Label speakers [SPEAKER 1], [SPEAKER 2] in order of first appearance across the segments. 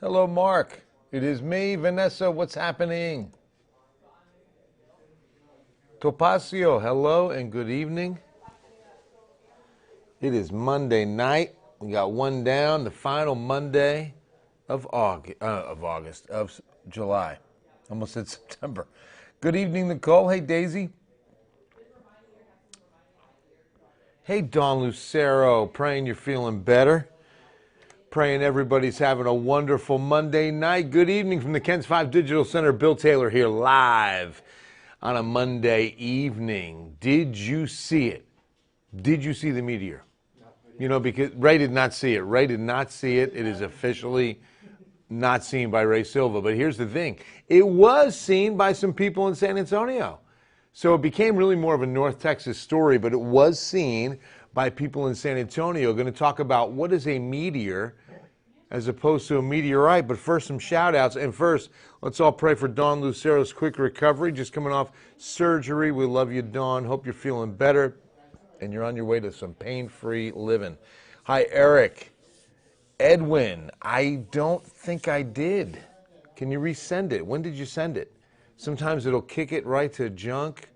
[SPEAKER 1] Hello, Mark. It is me, Vanessa. What's happening? Topacio, hello and good evening. It is Monday night. We got one down, the final Monday of July. Almost said September. Good evening, Nicole. Hey, Daisy. Hey, Don Lucero. Praying you're feeling better. Praying everybody's having a wonderful Monday night. Good evening from the Ken's 5 Digital Center. Bill Taylor here live on a Monday evening. Did you see it? Did you see the meteor? You know, because Ray did not see it. Ray did not see it. It is officially not seen by Ray Silva. But here's the thing. It was seen by some people in San Antonio. So it became really more of a North Texas story, but it was seen by people in San Antonio. Going to talk about what is a meteor as opposed to a meteorite. But first, some shout outs. And first, let's all pray for Dawn Lucero's quick recovery. Just coming off surgery. We love you, Dawn. Hope you're feeling better and you're on your way to some pain-free living. Hi, Eric. Edwin, I don't think I did. Can you resend it? When did you send it? Sometimes it'll kick it right to junk.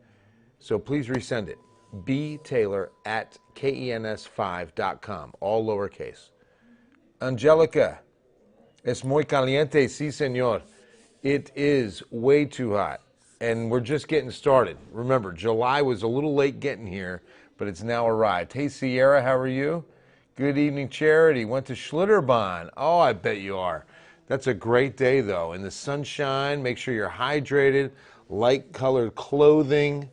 [SPEAKER 1] So please resend it. btaylor@kens5.com. All lowercase. Angelica, es muy caliente, sí, señor. It is way too hot, and we're just getting started. Remember, July was a little late getting here, but it's now arrived. Hey, Sierra, how are you? Good evening, Charity. Went to Schlitterbahn. Oh, I bet you are. That's a great day, though. In the sunshine, make sure you're hydrated, light-colored clothing.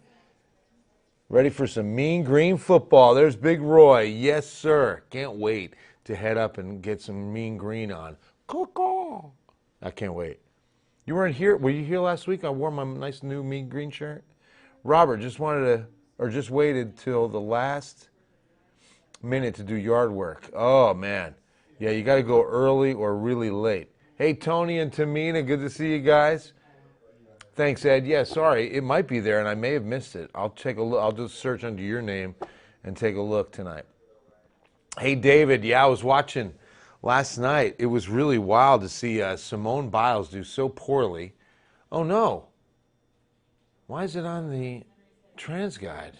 [SPEAKER 1] Ready for some mean green football. There's Big Roy. Yes, sir. Can't wait to head up and get some mean green on. Coco. I can't wait. You weren't here? Were you here last week? I wore my nice new mean green shirt. Robert just waited till the last minute to do yard work. Oh, man. Yeah, you got to go early or really late. Hey, Tony and Tamina, good to see you guys. Thanks, Ed. Yeah, sorry, it might be there, and I may have missed it. I'll take a look. I'll just search under your name and take a look tonight. Hey, David. Yeah, I was watching last night. It was really wild to see Simone Biles do so poorly. Oh, no. Why is it on the trans guide?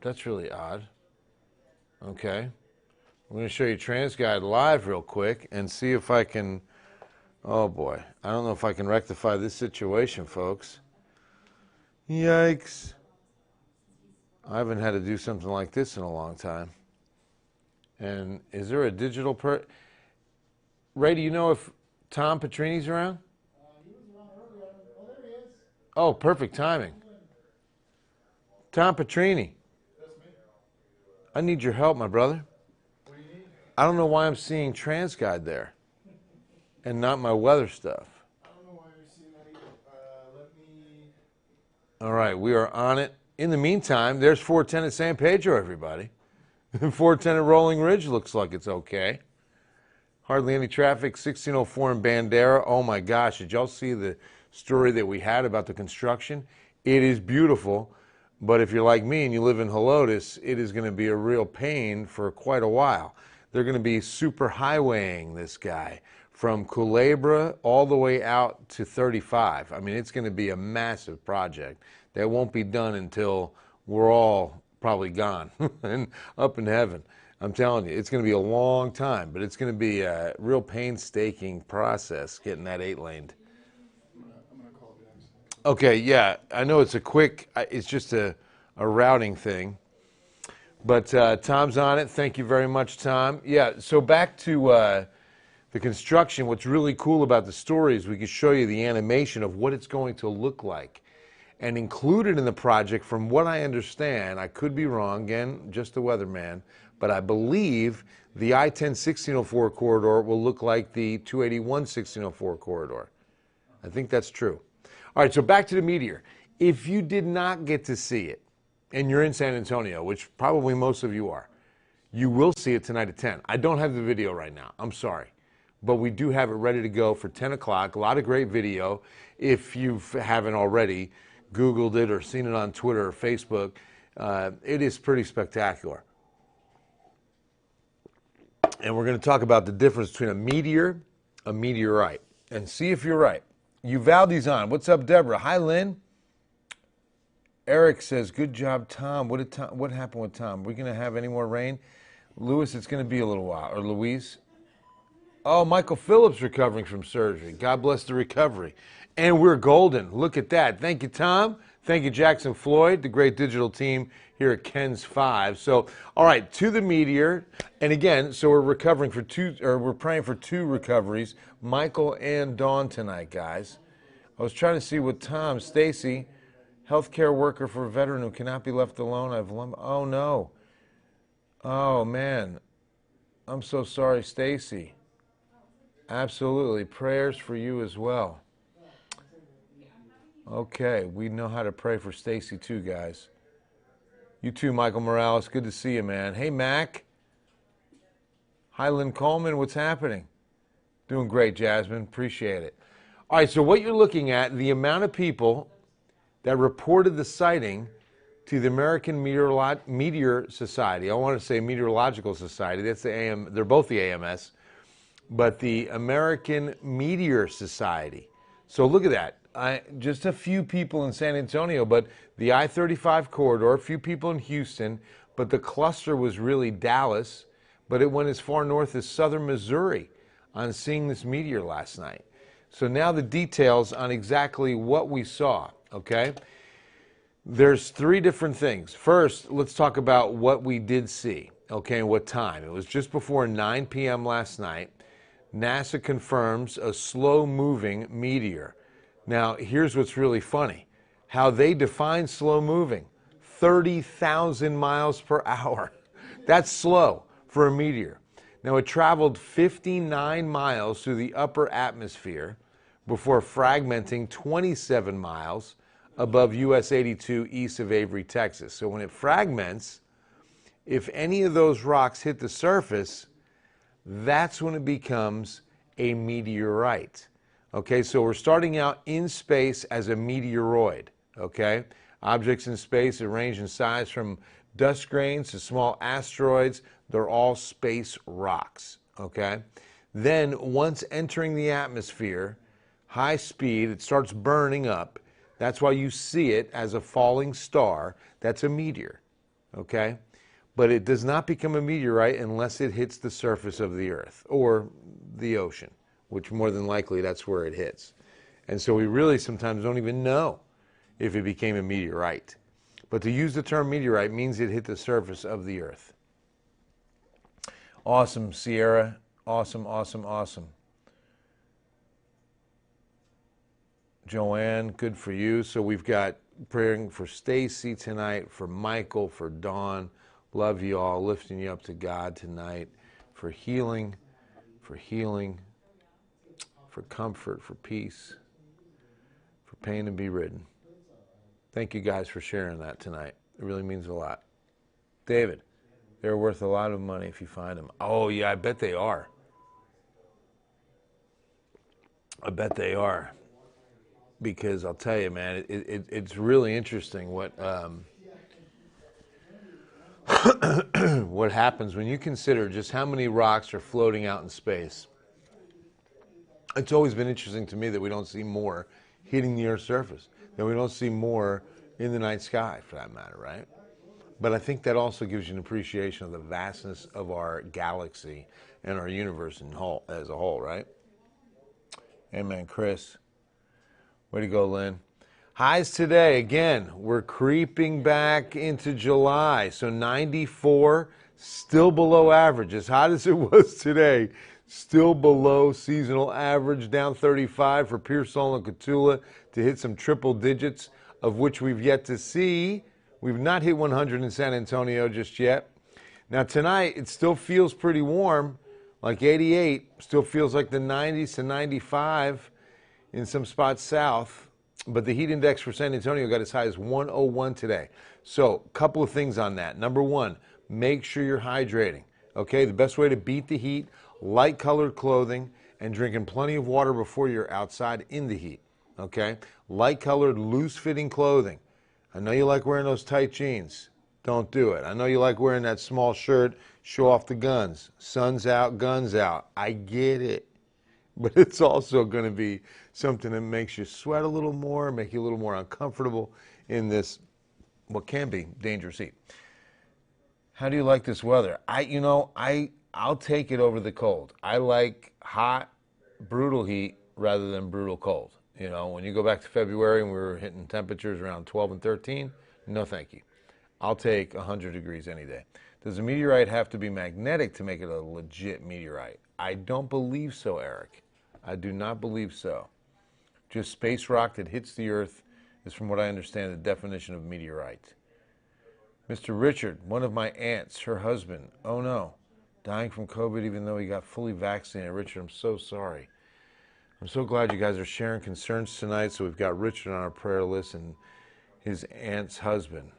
[SPEAKER 1] That's really odd. Okay. I'm going to show you trans guide live real quick and see if I can... Oh, boy. I don't know if I can rectify this situation, folks. Yikes. I haven't had to do something like this in a long time. And is there a digital Ray, do you know if Tom Petrini's around?
[SPEAKER 2] He was around earlier. Oh, there he is.
[SPEAKER 1] Oh, perfect timing. Tom Petrini.
[SPEAKER 2] That's me.
[SPEAKER 1] I need your help, my brother.
[SPEAKER 2] What do you need?
[SPEAKER 1] I don't know why I'm seeing TransGuide there and not my weather stuff.
[SPEAKER 2] I don't know why you're seeing that either. Let me...
[SPEAKER 1] All right, we are on it. In the meantime, there's 410 at San Pedro, everybody. 410 at Rolling Ridge looks like it's okay. Hardly any traffic. 1604 in Bandera. Oh, my gosh. Did y'all see the story that we had about the construction? It is beautiful, but if you're like me and you live in Helotes, it is going to be a real pain for quite a while. They're going to be super highwaying this guy from Culebra all the way out to 35. I mean, it's going to be a massive project that won't be done until we're all probably gone and up in heaven. I'm telling you, it's going to be a long time, but it's going to be a real painstaking process getting that 8-laned.
[SPEAKER 2] I'm gonna call you next.
[SPEAKER 1] Okay, yeah, I know it's it's just a routing thing. But Tom's on it. Thank you very much, Tom. Yeah, so back to the construction. What's really cool about the story is we can show you the animation of what it's going to look like. And included in the project, from what I understand, I could be wrong, again, just the weatherman, but I believe the I-10-1604 corridor will look like the 281-1604 corridor. I think that's true. All right, so back to the meteor. If you did not get to see it, and you're in San Antonio, which probably most of you are, you will see it tonight at 10. I don't have the video right now. I'm sorry. But we do have it ready to go for 10 o'clock. A lot of great video. If you haven't already Googled it or seen it on Twitter or Facebook, it is pretty spectacular. And we're going to talk about the difference between a meteor, a meteorite, and see if you're right. Uvalde's on. What's up, Deborah? Hi, Lynn. Eric says, good job, Tom. What happened with Tom? Are we going to have any more rain? Lewis, it's going to be a little while. Or Louise? Oh, Michael Phillips recovering from surgery. God bless the recovery. And we're golden. Look at that. Thank you, Tom. Thank you, Jackson Floyd, the great digital team here at Ken's 5. So, all right, to the meteor. And again, so we're recovering for we're praying for 2 recoveries, Michael and Dawn tonight, guys. I was trying to see what Tom, Stacy, healthcare worker for a veteran who cannot be left alone. Oh, no. Oh, man. I'm so sorry, Stacy. Absolutely. Prayers for you as well. Okay, we know how to pray for Stacy too, guys. You too, Michael Morales. Good to see you, man. Hey, Mac. Hi, Lynn Coleman. What's happening? Doing great, Jasmine. Appreciate it. All right, so what you're looking at, the amount of people that reported the sighting to the American Meteor Society. I want to say Meteorological Society. That's the AM. They're both the AMS. But the American Meteor Society. So look at that. Just a few people in San Antonio, but the I-35 corridor, a few people in Houston, but the cluster was really Dallas, but it went as far north as southern Missouri on seeing this meteor last night. So now the details on exactly what we saw, okay? There's 3 different things. First, let's talk about what we did see, okay, and what time. It was just before 9 p.m. last night. NASA confirms a slow-moving meteor. Now, here's what's really funny. How they define slow-moving. 30,000 miles per hour. That's slow for a meteor. Now, it traveled 59 miles through the upper atmosphere before fragmenting 27 miles above US 82 east of Avery, Texas. So when it fragments, if any of those rocks hit the surface, that's when it becomes a meteorite. Okay, so we're starting out in space as a meteoroid. Okay, objects in space that range in size from dust grains to small asteroids. They're all space rocks. Okay, then once entering the atmosphere, high speed, it starts burning up. That's why you see it as a falling star. That's a meteor. Okay. But it does not become a meteorite unless it hits the surface of the Earth or the ocean, which more than likely that's where it hits. And so we really sometimes don't even know if it became a meteorite. But to use the term meteorite means it hit the surface of the Earth. Awesome, Sierra. Awesome, awesome, awesome. Joanne, good for you. So we've got praying for Stacy tonight, for Michael, for Dawn. Love you all, lifting you up to God tonight for healing, for comfort, for peace, for pain to be ridden. Thank you guys for sharing that tonight. It really means a lot. David, they're worth a lot of money if you find them. Oh, yeah, I bet they are. I bet they are. Because I'll tell you, man, it's really interesting what... what happens when you consider just how many rocks are floating out in space. It's always been interesting to me that we don't see more hitting the Earth's surface, that we don't see more in the night sky, for that matter, right? But I think that also gives you an appreciation of the vastness of our galaxy and our universe as a whole, right? Amen, Chris. Way to go, Lynn. Highs today, again, we're creeping back into July. So 94, still below average. As hot as it was today, still below seasonal average, down 35 for Pearsall and Cotulla to hit some triple digits, of which we've yet to see. We've not hit 100 in San Antonio just yet. Now tonight, it still feels pretty warm, like 88. Still feels like the 90s to 95 in some spots south. But the heat index for San Antonio got as high as 101 today. So a couple of things on that. Number one, make sure you're hydrating. Okay, the best way to beat the heat, light colored clothing and drinking plenty of water before you're outside in the heat. Okay, light colored, loose fitting clothing. I know you like wearing those tight jeans. Don't do it. I know you like wearing that small shirt, show off the guns. Sun's out, guns out. I get it. But it's also going to be something that makes you sweat a little more, make you a little more uncomfortable in this, what can be dangerous heat. How do you like this weather? I'll take it over the cold. I like hot, brutal heat rather than brutal cold. You know, when you go back to February and we were hitting temperatures around 12 and 13, no thank you. I'll take 100 degrees any day. Does a meteorite have to be magnetic to make it a legit meteorite? I don't believe so, Eric. I do not believe so. Just space rock that hits the Earth is, from what I understand, the definition of meteorite. Mr. Richard, one of my aunts, her husband, oh no, dying from COVID even though he got fully vaccinated. Richard, I'm so sorry. I'm so glad you guys are sharing concerns tonight. So we've got Richard on our prayer list and his aunt's husband.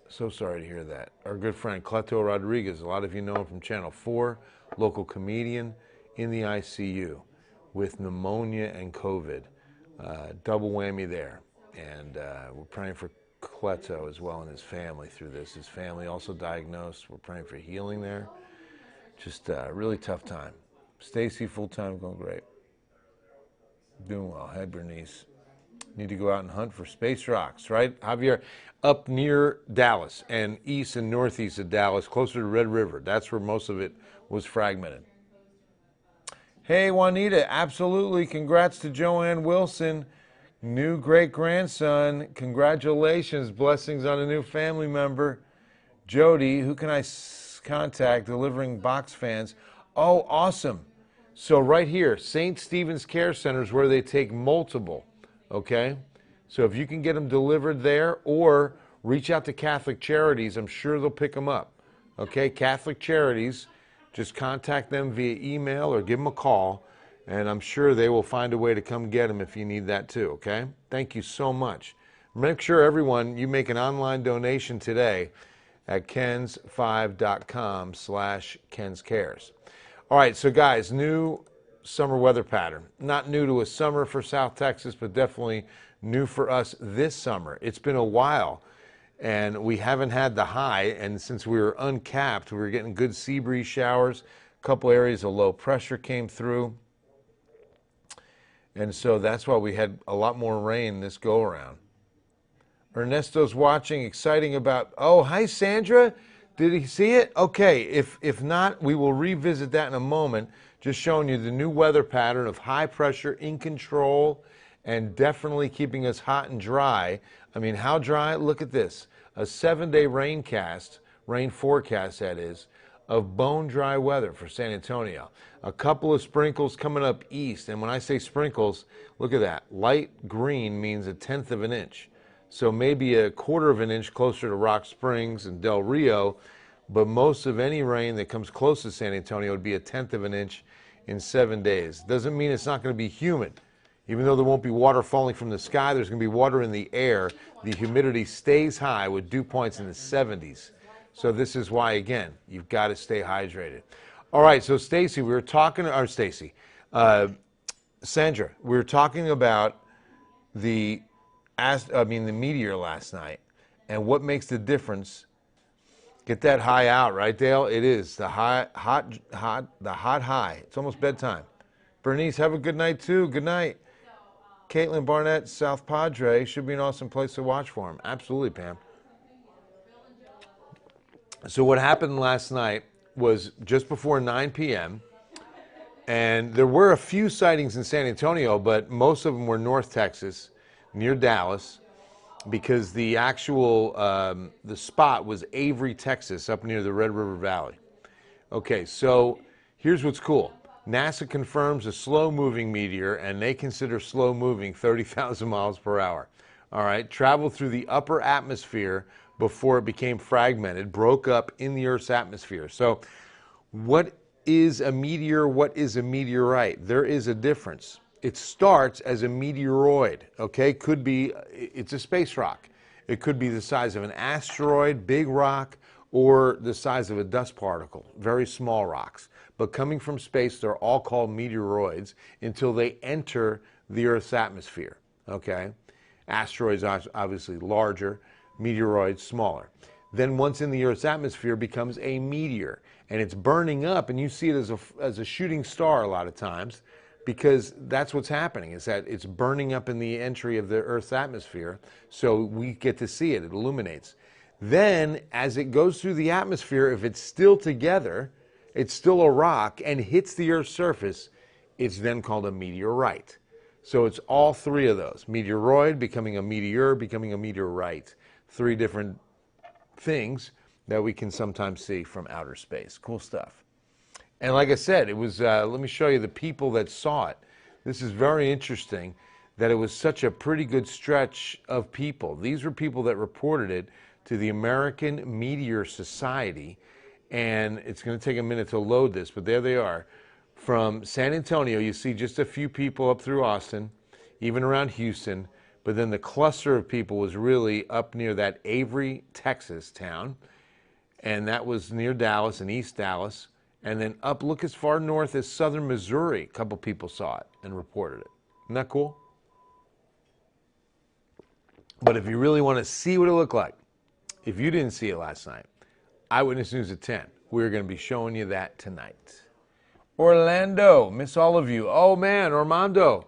[SPEAKER 1] So sorry to hear that. Our good friend Cleto Rodriguez, a lot of you know him from Channel 4, local comedian in the ICU with pneumonia and COVID. Double whammy there. And we're praying for Cleto as well and his family through this. His family also diagnosed. We're praying for healing there. Just a really tough time. Stacy, full time, going great. Doing well. Hi, Bernice. Need to go out and hunt for space rocks, right? Javier, up near Dallas and east and northeast of Dallas, closer to Red River. That's where most of it was fragmented. Hey, Juanita, absolutely. Congrats to Joanne Wilson, new great-grandson. Congratulations. Blessings on a new family member. Jody, who can I contact delivering box fans? Oh, awesome. So right here, St. Stephen's Care Center is where they take multiple, okay? So if you can get them delivered there or reach out to Catholic Charities, I'm sure they'll pick them up, okay? Catholic Charities, just contact them via email or give them a call, and I'm sure they will find a way to come get them if you need that too, okay? Thank you so much. Make sure, everyone, you make an online donation today at kens5.com/kenscares. All right, so guys, new summer weather pattern. Not new to a summer for South Texas, but definitely new for us this summer. It's been a while, and we haven't had the high, and since we were uncapped, we were getting good sea breeze showers. A couple areas of low pressure came through, and so that's why we had a lot more rain this go-around. Ernesto's watching, exciting about, oh, hi, Sandra. Did he see it? Okay, if not, we will revisit that in a moment. Just showing you the new weather pattern of high pressure in control and definitely keeping us hot and dry. I mean, how dry? Look at this. A 7-day rain forecast that is, of bone dry weather for San Antonio. A couple of sprinkles coming up east. And when I say sprinkles, look at that. Light green means 1/10 of an inch. So maybe 1/4 of an inch closer to Rock Springs and Del Rio, but most of any rain that comes close to San Antonio would be 1/10 of an inch in 7 days. Doesn't mean it's not going to be humid. Even though there won't be water falling from the sky, there's going to be water in the air. The humidity stays high with dew points in the 70s. So this is why, again, you've got to stay hydrated. All right, so Stacy, we were talking, or Stacy, Sandra, we were talking about the meteor last night, and what makes the difference. Get that high out, right, Dale? It is the hot high. It's almost bedtime. Bernice, have a good night too. Good night. Caitlin Barnett, South Padre, should be an awesome place to watch for him. Absolutely, Pam. So what happened last night was just before 9 p.m., and there were a few sightings in San Antonio, but most of them were North Texas, near Dallas, because the actual, the spot was Avery, Texas, up near the Red River Valley. Okay, so here's what's cool. NASA confirms a slow-moving meteor, and they consider slow-moving 30,000 miles per hour. All right, traveled through the upper atmosphere before it became fragmented, broke up in the Earth's atmosphere. So what is a meteor? What is a meteorite? There is a difference. It starts as a meteoroid, okay? Could be, it's a space rock. It could be the size of an asteroid, big rock, or the size of a dust particle, very small rocks. But coming from space, they're all called meteoroids until they enter the Earth's atmosphere, okay? Asteroids are obviously larger. meteoroid, smaller. Then once in the Earth's atmosphere, becomes a meteor, and it's burning up, and you see it as a shooting star a lot of times, because that's what's happening, is that it's burning up in the entry of the Earth's atmosphere, so we get to see it. It illuminates. Then, as it goes through the atmosphere, if it's still together, it's still a rock, and hits the Earth's surface, it's then called a meteorite. So it's all three of those. Meteoroid, becoming a meteor, becoming a meteorite. Three different things that we can sometimes see from outer space. Cool stuff. And like I said, it was, let me show you the people that saw it. This is very interesting that it was such a pretty good stretch of people. These were people that reported it to the American Meteor Society. And it's going to take a minute to load this, but there they are. From San Antonio, you see just a few people up through Austin, even around Houston. But then the cluster of people was really up near that Avery, Texas town. And that was near Dallas and East Dallas. And then up, look as far north as southern Missouri. A couple people saw it and reported it. Isn't that cool? But if you really want to see what it looked like, if you didn't see it last night, Eyewitness News at 10. We're going to be showing you that tonight. Orlando, miss all of you. Oh man, Armando.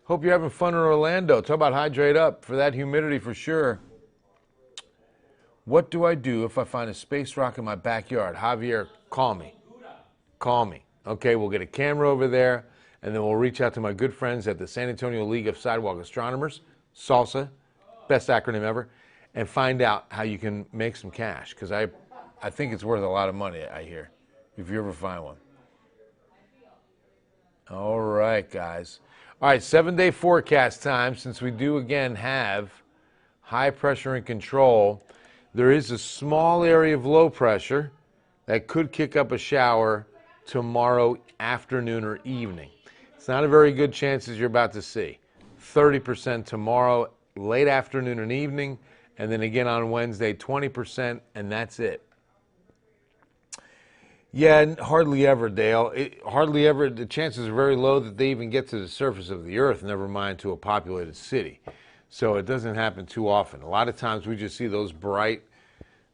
[SPEAKER 1] Hope you're having fun in Orlando. Talk about hydrate up for that humidity for sure. What do I do if I find a space rock in my backyard? Javier, call me. Call me. Okay, we'll get a camera over there, and then we'll reach out to my good friends at the San Antonio League of Sidewalk Astronomers, SALSA, best acronym ever, and find out how you can make some cash, because I think it's worth a lot of money, I hear, if you ever find one. All right, guys. All right, 7-day forecast time, since we do again have high pressure and control. There is a small area of low pressure that could kick up a shower tomorrow afternoon or evening. It's not a very good chance as you're about to see. 30% tomorrow, late afternoon and evening, and then again on Wednesday, 20%, and that's it. Yeah, hardly ever, Dale. Hardly ever. The chances are very low that they even get to the surface of the Earth, never mind to a populated city. So it doesn't happen too often. A lot of times we just see those bright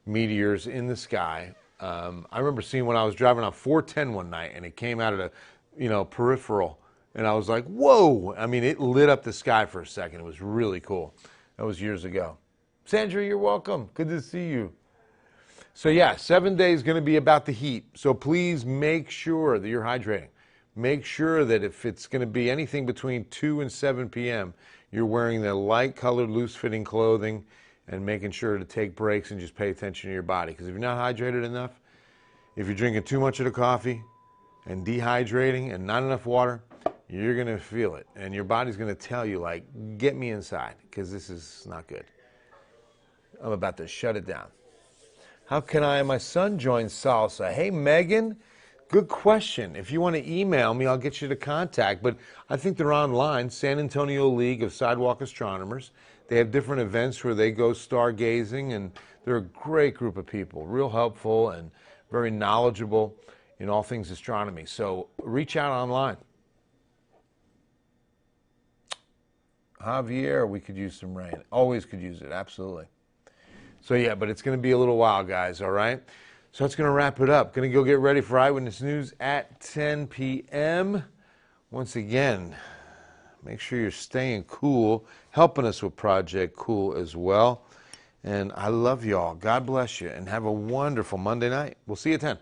[SPEAKER 1] meteors in the sky. I remember seeing when I was driving on 410 one night, and it came out of the, peripheral, and I was like, whoa! I mean, it lit up the sky for a second. It was really cool. That was years ago. Sandra, you're welcome. Good to see you. So yeah, 7 days is going to be about the heat. So please make sure that you're hydrating. Make sure that if it's going to be anything between 2 and 7 p.m., you're wearing the light-colored, loose-fitting clothing and making sure to take breaks and just pay attention to your body. Because if you're not hydrated enough, if you're drinking too much of the coffee and dehydrating and not enough water, you're going to feel it. And your body's going to tell you, like, get me inside, because this is not good. I'm about to shut it down. How can I and my son join Salsa? Hey, Megan, good question. If you want to email me, I'll get you to contact. But I think they're online, San Antonio League of Sidewalk Astronomers. They have different events where they go stargazing, and they're a great group of people, real helpful and very knowledgeable in all things astronomy. So reach out online. Javier, we could use some rain. Always could use it, absolutely. So yeah, but it's going to be a little while, guys, all right? So that's going to wrap it up. Going to go get ready for Eyewitness News at 10 p.m. Once again, make sure you're staying cool, helping us with Project Cool as well. And I love y'all. God bless you, and have a wonderful Monday night. We'll see you at 10.